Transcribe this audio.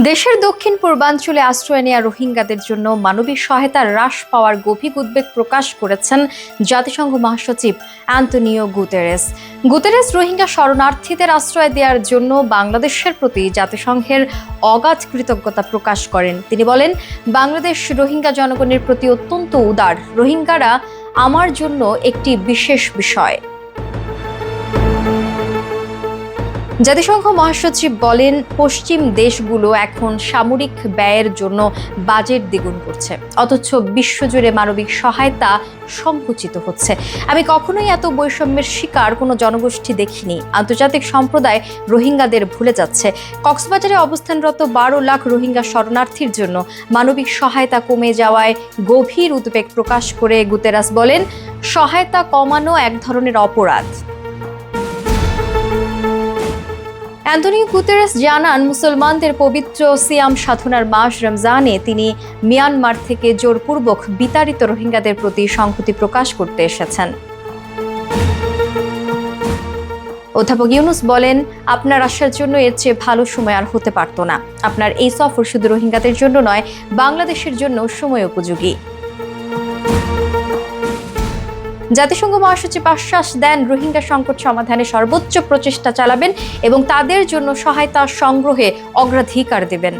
দেশের দক্ষিণ পূর্বাঞ্চলে আশ্রয় নেয়া রোহিঙ্গাদের জন্য মানবিক সহায়তা হ্রাস পাওয়ার গভীর উদ্বেগ প্রকাশ করেছেন জাতিসংঘ মহাসচিব অ্যান্তোনিও গুতেরেস রোহিঙ্গা শরণার্থীদের আশ্রয় দেওয়ার জন্য বাংলাদেশের প্রতি জাতিসংঘের অগাধ কৃতজ্ঞতা প্রকাশ করেন। তিনি বলেন, বাংলাদেশ রোহিঙ্গা জনগণের প্রতি অত্যন্ত উদার। রোহিঙ্গারা আমার জন্য একটি বিশেষ বিষয়। জাতিসংঘ মহাসচিব বলেন, পশ্চিম দেশগুলো এখন সামরিক ব্যয়ের জন্য বাজেট দ্বিগুণ করছে, অথচ বিশ্বজুড়ে মানবিক সহায়তা সংকুচিত হচ্ছে। আমি কখনোই এত বৈষম্যের শিকার কোনো জনগোষ্ঠী দেখিনি। আন্তর্জাতিক সম্প্রদায় রোহিঙ্গাদের ভুলে যাচ্ছে। কক্সবাজারে অবস্থানরত 12 লাখ রোহিঙ্গা শরণার্থীর জন্য মানবিক সহায়তা কমে যাওয়ায় গভীর উদ্বেগ প্রকাশ করে গুতেরাস বলেন, সহায়তা কমানো এক ধরনের অপরাধ। অ্যান্তোনিও গুতেরেস জানান, মুসলমানদের পবিত্র সিয়াম সাধনার মাস রমজানে তিনি মিয়ানমার থেকে জোরপূর্বক বিতাড়িত রোহিঙ্গাদের প্রতি সংহতি প্রকাশ করতে এসেছেন। অধ্যাপক ইউনুস বলেন, আপনার আসার জন্য এর চেয়ে ভালো সময় আর হতে পারত না। আপনার এই সফর শুধু রোহিঙ্গাদের জন্য নয়, বাংলাদেশের জন্য সময় উপযোগী। জাতিসংঘ মহাসচিব আশ্বাস দেন, রোহিঙ্গা সংকট সমাধানে সর্বোচ্চ প্রচেষ্টা চালাবেন এবং তাদের জন্য সহায়তা সংগ্রহে অগ্রাধিকার দেবেন।